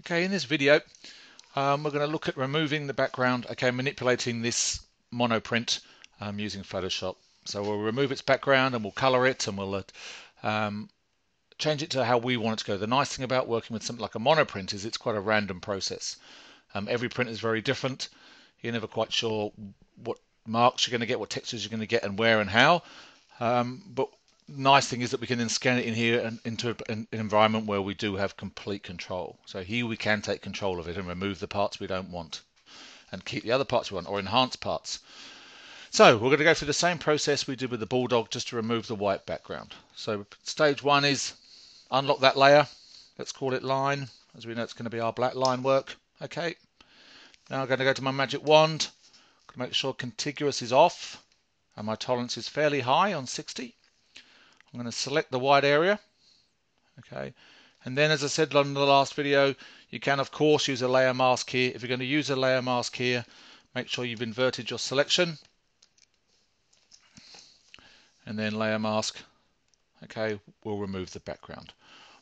Okay, in this video we're going to look at removing the background, manipulating this monoprint using Photoshop. So we'll remove its background and we'll color it and we'll change it to how we want it to go. The nice thing about working with something like a monoprint is it's quite a random process. Every print is very different. You're never quite sure what marks you're going to get, what textures you're going to get, and where and how. But nice thing is that we can then scan it in here and into an environment where we do have complete control. So here we can take control of it and remove the parts we don't want and keep the other parts we want, or enhance parts. So we're going to go through the same process we did with the Bulldog just to remove the white background. So stage one is unlock that layer. Let's call it line, as we know it's going to be our black line work. Okay. Now I'm going to go to my magic wand, make sure contiguous is off and my tolerance is fairly high on 60. I'm going to select the white area. Okay, and then as I said on the last video, you can of course use a layer mask here. If you're going to use a layer mask here, make sure you've inverted your selection and then layer mask. Okay, we'll remove the background.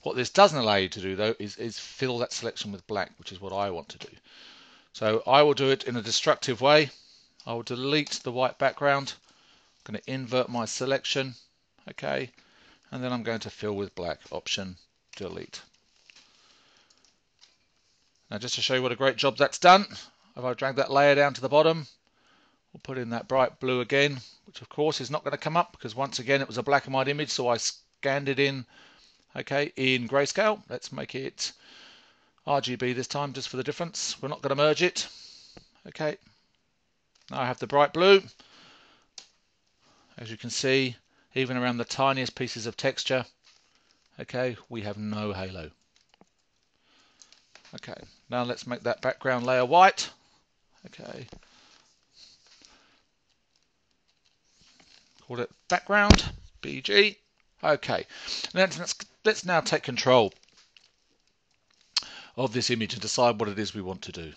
What this doesn't allow you to do though is fill that selection with black, which is what I want to do. So I will do it in a destructive way. I will delete the white background. I'm going to invert my selection. Okay, and then I'm going to fill with black. Option delete. Now just to show you what a great job that's done, if I drag that layer down to the bottom, we'll put in that bright blue again, which of course is not going to come up because once again it was a black and white image, so I scanned it in, okay, in grayscale. Let's make it RGB this time just for the difference. We're not going to merge it. Okay, now I have the bright blue. As you can see, even around the tiniest pieces of texture, okay, we have no halo. Okay, now let's make that background layer white. Okay, call it background, BG. Okay, let's now take control of this image and decide what it is we want to do.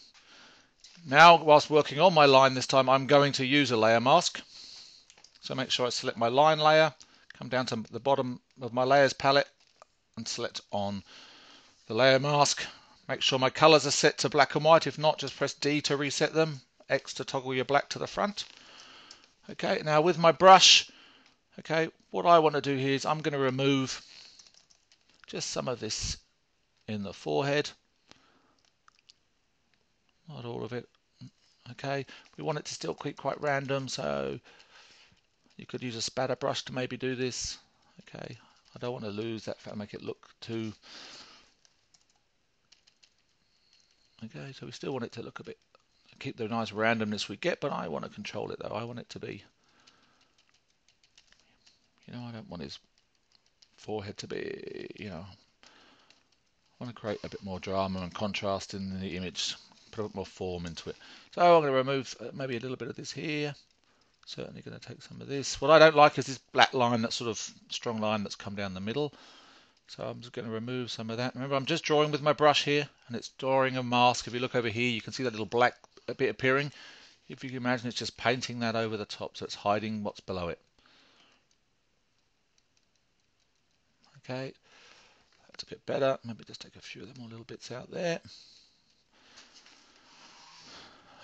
Now, whilst working on my line this time, I'm going to use a layer mask. So make sure I select my line layer, come down to the bottom of my layers palette and select on the layer mask. Make sure my colors are set to black and white. If not, just press D to reset them, X to toggle your black to the front. Okay, now with my brush, okay, what I want to do here is I'm going to remove just some of this in the forehead. Not all of it. Okay, we want it to still keep quite random, so you could use a spatter brush to maybe do this. Okay, I don't want to lose that, make it look too... Okay, so we still want it to look a bit, keep the nice randomness we get, but I want to control it though. I want it to be, I don't want his forehead to be, I want to create a bit more drama and contrast in the image, put a bit more form into it. So I'm going to remove maybe a little bit of this here. Certainly going to take some of this. What I don't like is this black line, that sort of strong line that's come down the middle. So I'm just going to remove some of that. Remember, I'm just drawing with my brush here, and it's drawing a mask. If you look over here, you can see that little black bit appearing. If you can imagine, it's just painting that over the top, so it's hiding what's below it. Okay, that's a bit better. Maybe just take a few of them little bits out there.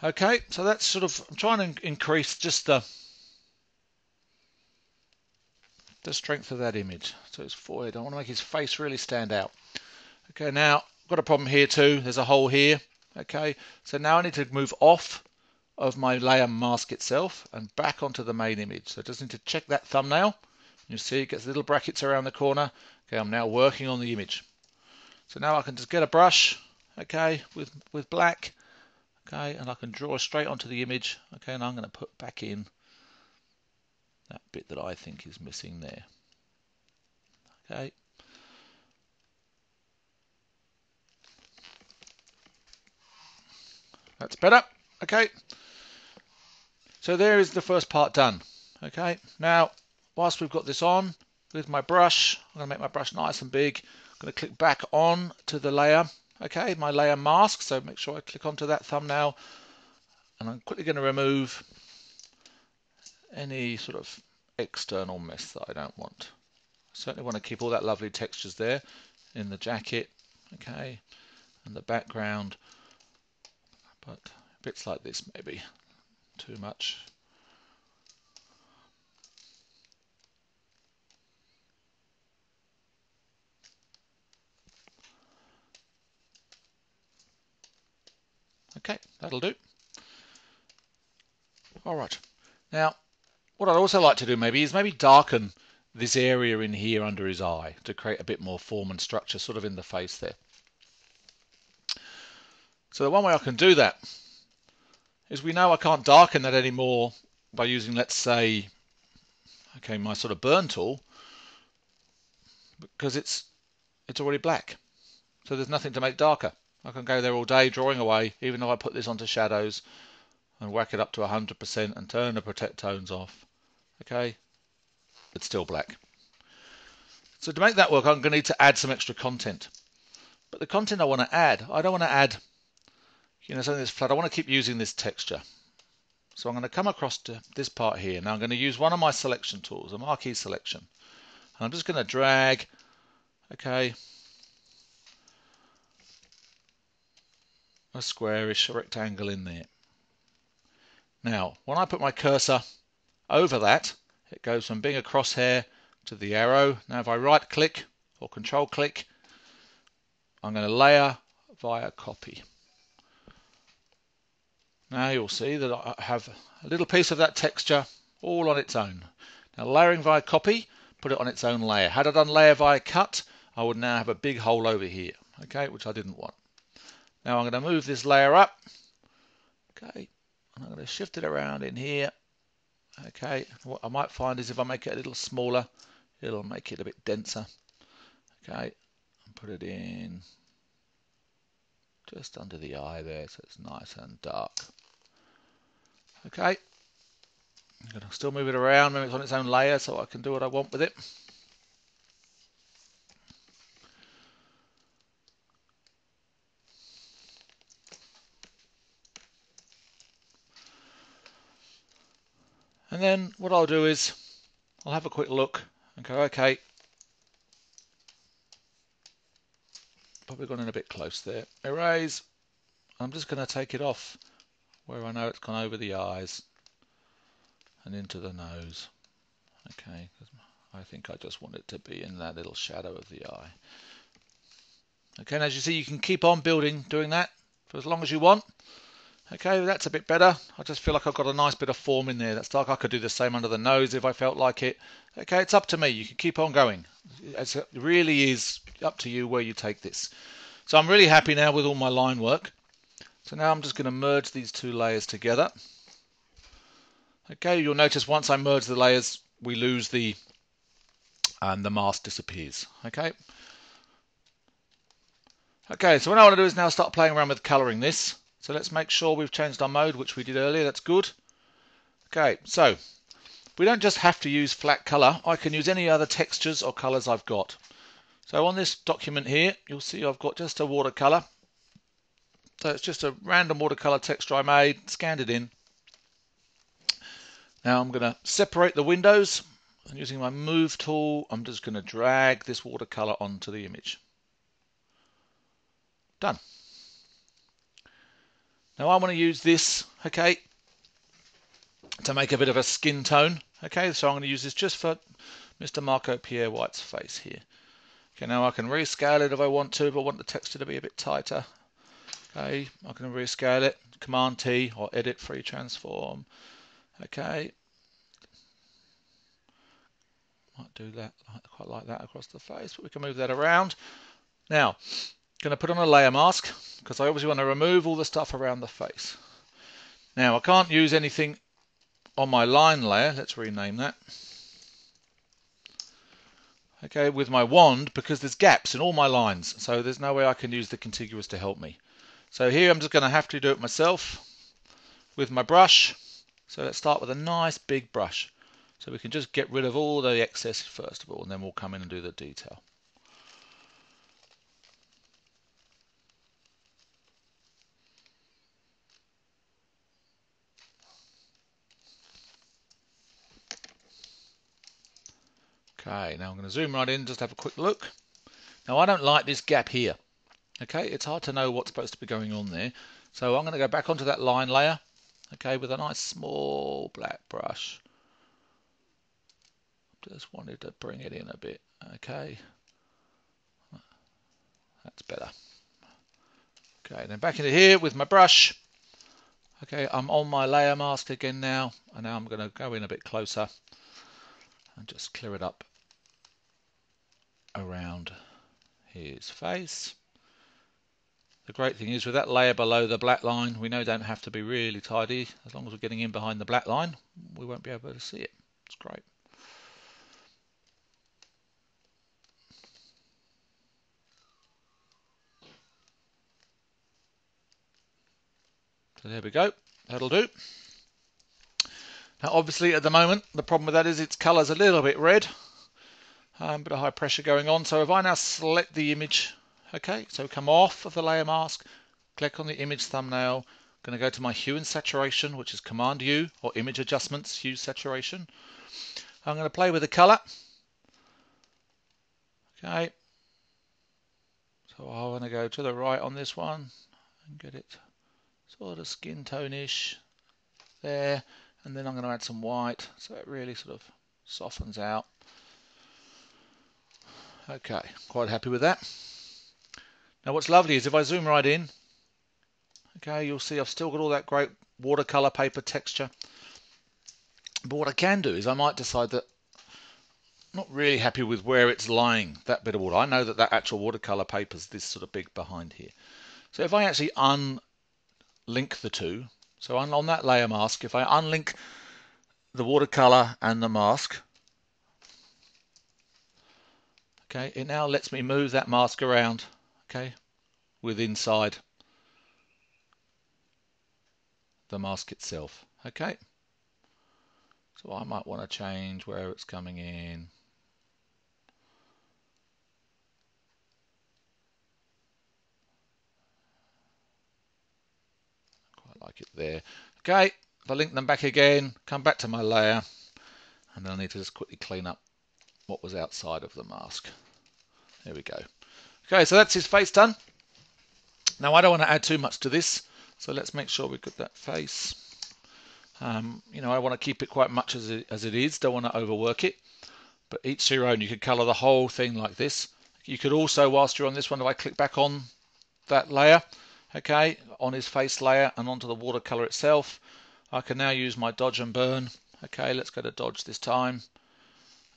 Okay, so that's sort of, I'm trying to increase just the strength of that image. So his forehead, I want to make his face really stand out. Okay, now I've got a problem here too. There's a hole here. Okay, so now I need to move off of my layer mask itself and back onto the main image. So I just need to check that thumbnail. You see it gets little brackets around the corner. Okay, I'm now working on the image. So now I can just get a brush, okay, with black, okay, and I can draw straight onto the image. Okay, and I'm going to put back in that bit that I think is missing there. Okay. That's better. Okay. So there is the first part done. Okay. Now, whilst we've got this on, with my brush, I'm going to make my brush nice and big. I'm going to click back on to the layer. Okay, my layer mask. So make sure I click onto that thumbnail. And I'm quickly going to remove any sort of external mess that I don't want. I certainly want to keep all that lovely textures there in the jacket. Okay, and the background, but bits like this maybe too much. Okay, that'll do. All right. Now, what I'd also like to do maybe is darken this area in here under his eye to create a bit more form and structure sort of in the face there. So the one way I can do that is we know I can't darken that anymore by using, let's say, okay, my sort of burn tool, because it's already black. So there's nothing to make darker. I can go there all day drawing away, even if I put this onto shadows and whack it up to 100% and turn the protect tones off. Okay, it's still black. So to make that work, I'm going to need to add some extra content. But the content I want to add, I don't want to add, something that's flat. I want to keep using this texture. So I'm going to come across to this part here. Now I'm going to use one of my selection tools, a marquee selection. And I'm just going to drag, okay, a squarish rectangle in there. Now, when I put my cursor over that, it goes from being a crosshair to the arrow. Now if I right click or control click, I'm going to layer via copy. Now you'll see that I have a little piece of that texture all on its own. Now layering via copy, put it on its own layer. Had I done layer via cut, I would now have a big hole over here, okay, which I didn't want. Now I'm going to move this layer up, okay, and I'm going to shift it around in here. Okay, what I might find is if I make it a little smaller, it'll make it a bit denser. Okay, and put it in just under the eye there, so it's nice and dark. Okay, I'm going to still move it around, maybe it's on its own layer so I can do what I want with it. And then what I'll do is I'll have a quick look and go, okay, probably gone in a bit close there. Erase. I'm just going to take it off where I know it's gone over the eyes and into the nose. Okay, I think I just want it to be in that little shadow of the eye. Okay, and as you see, you can keep on building, doing that for as long as you want. Okay, that's a bit better. I just feel like I've got a nice bit of form in there. That's dark. I could do the same under the nose if I felt like it. Okay, it's up to me. You can keep on going. It really is up to you where you take this. So I'm really happy now with all my line work. So now I'm just going to merge these two layers together. Okay, you'll notice once I merge the layers, we lose the mask disappears. Okay. Okay, so what I want to do is now start playing around with colouring this. So let's make sure we've changed our mode, which we did earlier. That's good. Okay, so we don't just have to use flat colour. I can use any other textures or colours I've got. So on this document here, you'll see I've got just a watercolour. So it's just a random watercolour texture I made, scanned it in. Now I'm going to separate the windows, and using my move tool, I'm just going to drag this watercolour onto the image. Done. Now I want to use this, okay, to make a bit of a skin tone. Okay, so I'm going to use this just for Mr. Marco Pierre White's face here. Okay, now I can rescale it if I want to, but I want the texture to be a bit tighter. Okay, I can rescale it, Command T or Edit Free Transform. Okay, might do that quite like that across the face, but we can move that around. Now, going to put on a layer mask because I obviously want to remove all the stuff around the face. Now I can't use anything on my line layer. Let's rename that. Okay, with my wand, because there's gaps in all my lines, so there's no way I can use the contiguous to help me. So here I'm just going to have to do it myself with my brush. So let's start with a nice big brush. So we can just get rid of all the excess first of all, and then we'll come in and do the detail. Okay, now I'm going to zoom right in, just have a quick look. Now I don't like this gap here. Okay, it's hard to know what's supposed to be going on there. So I'm going to go back onto that line layer, okay, with a nice small black brush. Just wanted to bring it in a bit, okay. That's better. Okay, then back into here with my brush. Okay, I'm on my layer mask again now, and now I'm going to go in a bit closer and just clear it up around his face. The great thing is with that layer below the black line, we know don't have to be really tidy. As long as we're getting in behind the black line, we won't be able to see it. It's great. So there we go. That'll do. Now obviously at the moment, the problem with that is its colour's a little bit red. Bit of high pressure going on. So if I now select the image, okay, so come off of the layer mask, click on the image thumbnail, going to go to my hue and saturation, which is Command U, or image adjustments, hue saturation. I'm going to play with the colour. Okay, so I want to go to the right on this one and get it sort of skin tone-ish there, and then I'm going to add some white so it really sort of softens out. Okay, quite happy with that. Now what's lovely is if I zoom right in, okay, you'll see I've still got all that great watercolor paper texture. But what I can do is I might decide that I'm not really happy with where it's lying, that bit of water. I know that that actual watercolor paper is this sort of big behind here. So if I actually unlink the two, so on that layer mask, if I unlink the watercolor and the mask, okay, it now lets me move that mask around, okay, with inside the mask itself, okay. So I might want to change where it's coming in. Quite like it there. Okay, if I link them back again, come back to my layer, and then I need to just quickly clean up what was outside of the mask. There we go. Okay, so that's his face done. Now I don't want to add too much to this, so let's make sure we've got that face. You know, I want to keep it quite much as it is, don't want to overwork it, but each to your own. You could colour the whole thing like this. You could also, whilst you're on this one, if I click back on that layer, okay, on his face layer and onto the watercolour itself, I can now use my dodge and burn. Okay, let's go to dodge this time.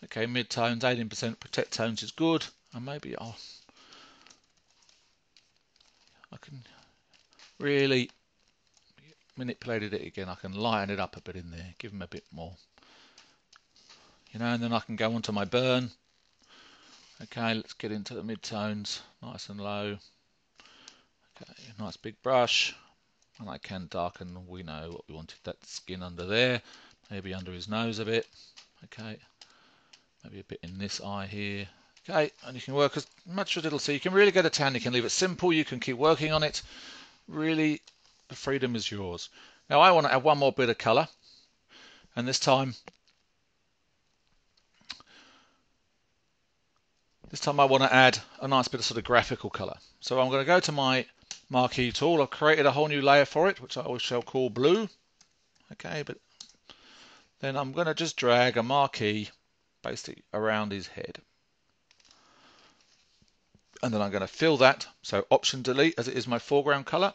Okay, mid-tones, 18% protect tones is good, and maybe I can really manipulated it again. I can lighten it up a bit in there, give them a bit more, you know, and then I can go onto my burn. Okay, let's get into the mid-tones, nice and low. Okay, nice big brush, and I can darken. We know what we wanted, that skin under there, maybe under his nose a bit. Okay, maybe a bit in this eye here. Okay, and you can work as much as little, so you can really go to town. You can leave it simple, you can keep working on it. Really, the freedom is yours. Now I want to add one more bit of colour, and this time I want to add a nice bit of sort of graphical colour. So I'm going to go to my marquee tool. I've created a whole new layer for it, which I shall call blue. Okay, but then I'm going to just drag a marquee basically around his head. And then I'm going to fill that, so Option Delete as it is my foreground colour.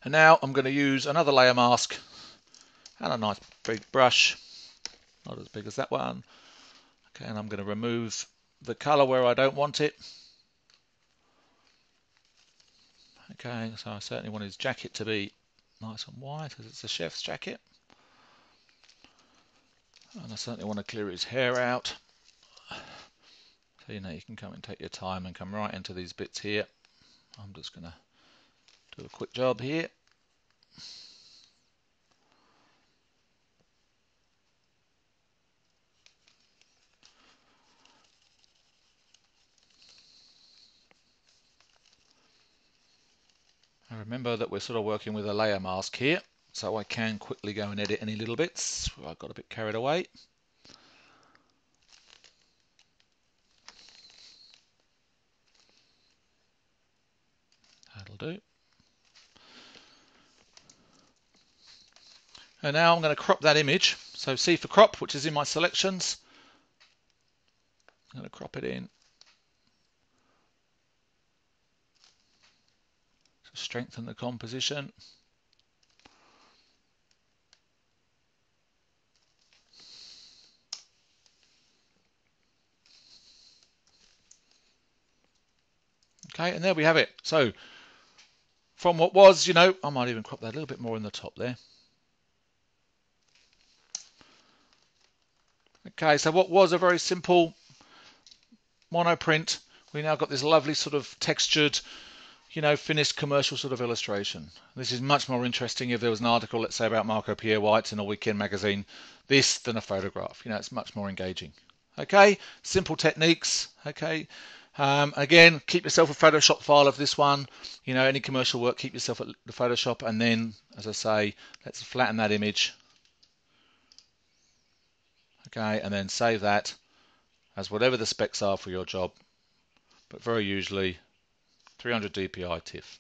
And now I'm going to use another layer mask and a nice big brush, not as big as that one. Okay, and I'm going to remove the colour where I don't want it. Okay, so I certainly want his jacket to be nice and white as it's a chef's jacket. And I certainly want to clear his hair out. So you know, you can come and take your time and come right into these bits here. I'm just going to do a quick job here. And remember that we're sort of working with a layer mask here, so I can quickly go and edit any little bits. I got a bit carried away. That'll do. And now I'm going to crop that image. So C for crop, which is in my selections. I'm going to crop it in. To strengthen the composition. Okay, and there we have it. So from what was, I might even crop that a little bit more in the top there. Okay, so what was a very simple monoprint, we now got this lovely sort of textured, finished commercial sort of illustration. This is much more interesting if there was an article, let's say, about Marco Pierre White in a weekend magazine, this than a photograph. It's much more engaging. Okay, simple techniques. Okay, again, keep yourself a Photoshop file of this one. Any commercial work, keep yourself at the Photoshop, and then, as I say, let's flatten that image. Okay, and then save that as whatever the specs are for your job, but very usually 300 dpi TIFF.